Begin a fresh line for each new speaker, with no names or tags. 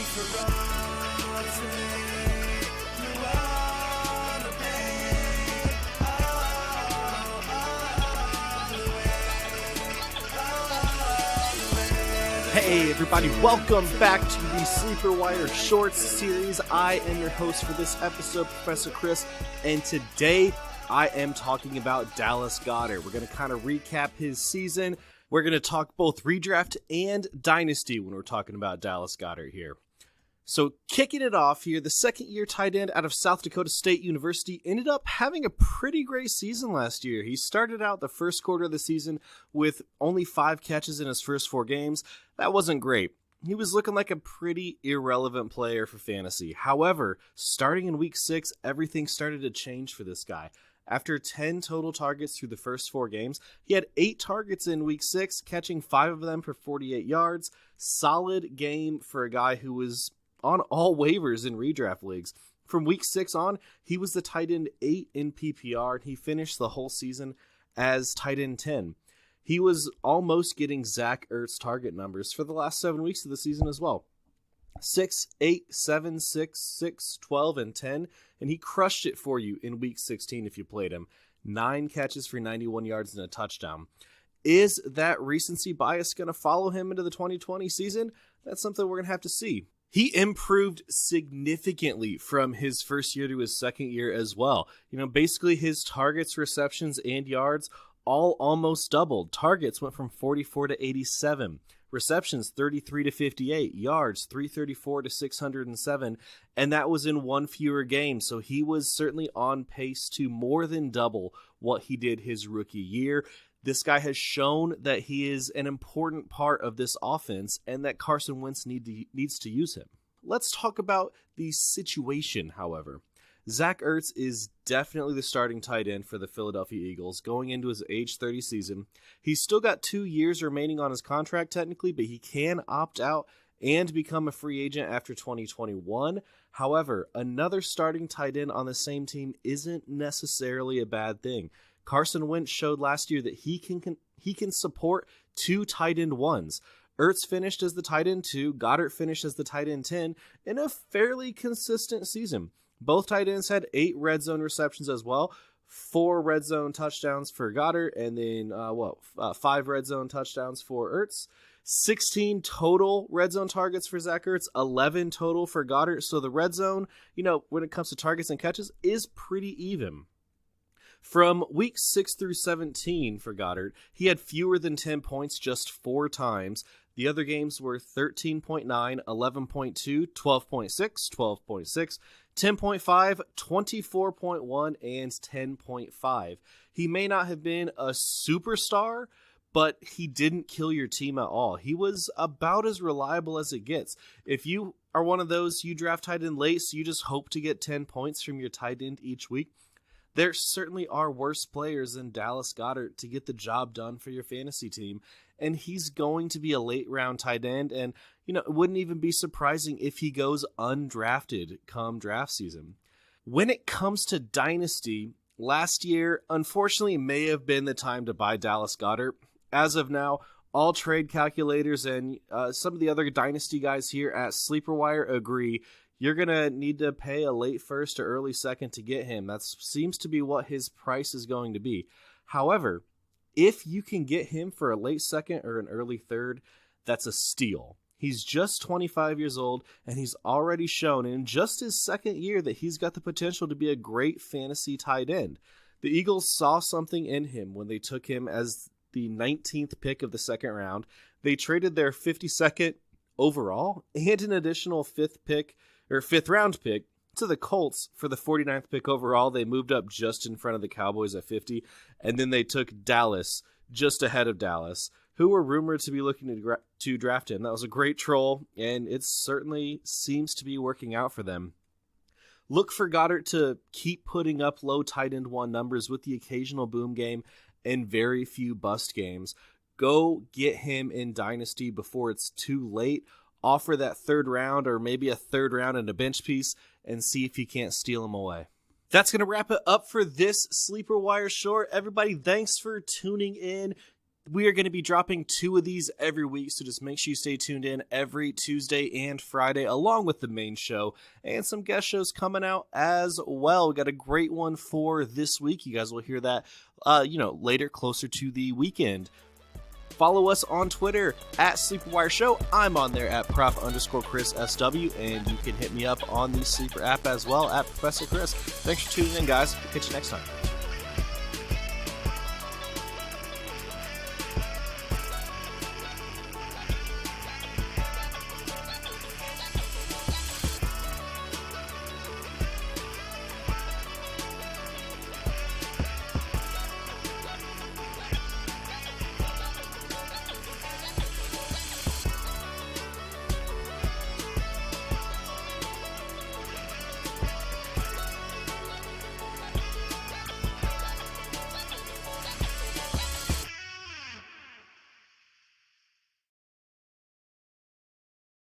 Hey everybody, welcome back to the SleeperWire Shorts series. I am your host for this episode, Professor Chris, and today I am talking about Dallas Goedert. We're going to kind of recap his season. We're going to talk both redraft and dynasty when we're talking about Dallas Goedert here. So kicking it off here, the second-year tight end out of South Dakota State University ended up having a pretty great season last year. He started out the first quarter of the season with only 5 catches in his first 4 games. That wasn't great. He was looking like a pretty irrelevant player for fantasy. However, starting in week 6, everything started to change for this guy. After 10 total targets through the first 4 games, he had 8 targets in week 6, catching 5 of them for 48 yards. Solid game for a guy who was on all waivers in redraft leagues. From week 6 on, he was the tight end 8 in PPR, and he finished the whole season as tight end 10. He was almost getting Zach Ertz target numbers for the last 7 weeks of the season as well. 6, 8, 7, 6, 6, 12, and 10, and he crushed it for you in week 16 if you played him. 9 catches for 91 yards and a touchdown. Is that recency bias going to follow him into the 2020 season? That's something we're going to have to see. He improved significantly from his first year to his second year as well. Basically his targets, receptions, and yards all almost doubled. Targets went from 44 to 87. Receptions 33 to 58. Yards 334 to 607. And that was in 1 fewer game. So he was certainly on pace to more than double what he did his rookie year. This guy has shown that he is an important part of this offense and that Carson Wentz needs to use him. Let's talk about the situation, however. Zach Ertz is definitely the starting tight end for the Philadelphia Eagles going into his age 30 season. He's still got 2 years remaining on his contract technically, but he can opt out and become a free agent after 2021. However, another starting tight end on the same team isn't necessarily a bad thing. Carson Wentz showed last year that he can support 2 tight end 1s. Ertz finished as the tight end 2, Goedert finished as the tight end 10 in a fairly consistent season. Both tight ends had 8 red zone receptions as well, 4 red zone touchdowns for Goedert, and then 5 red zone touchdowns for Ertz. 16 total red zone targets for Zach Ertz, 11 total for Goedert. So the red zone, when it comes to targets and catches, is pretty even. From week 6 through 17 for Goedert, he had fewer than 10 points just 4 times. The other games were 13.9, 11.2, 12.6, 12.6, 10.5, 24.1, and 10.5. He may not have been a superstar, but he didn't kill your team at all. He was about as reliable as it gets. If you are one of those, you draft tight end late, so you just hope to get 10 points from your tight end each week, there certainly are worse players than Dallas Goedert to get the job done for your fantasy team, and he's going to be a late-round tight end, and it wouldn't even be surprising if he goes undrafted come draft season. When it comes to dynasty, last year, unfortunately, may have been the time to buy Dallas Goedert. As of now, all trade calculators and some of the other dynasty guys here at SleeperWire agree you're going to need to pay a late first or early second to get him. That seems to be what his price is going to be. However, if you can get him for a late second or an early third, that's a steal. He's just 25 years old, and he's already shown in just his second year that he's got the potential to be a great fantasy tight end. The Eagles saw something in him when they took him as the 19th pick of the second round. They traded their 52nd overall and an additional fifth round pick to the Colts for the 49th pick overall. They moved up just in front of the Cowboys at 50, and then they took Dallas just ahead of Dallas, who were rumored to be looking to draft him. That was a great troll, and it certainly seems to be working out for them. Look for Goedert to keep putting up low tight end 1 numbers with the occasional boom game and very few bust games. Go get him in Dynasty before it's too late. Offer that 3rd round or maybe a 3rd round and a bench piece and see if you can't steal him away. That's going to wrap it up for this SleeperWire short. Everybody, thanks for tuning in. We are going to be dropping 2 of these every week, so just make sure you stay tuned in every Tuesday and Friday, along with the main show, and some guest shows coming out as well. We got a great one for this week. You guys will hear that, later, closer to the weekend. Follow us on Twitter at SleeperWire Show. I'm on there at Prof_Chris SW, and you can hit me up on the Sleeper app as well at Professor Chris. Thanks for tuning in, guys. We'll catch you next time.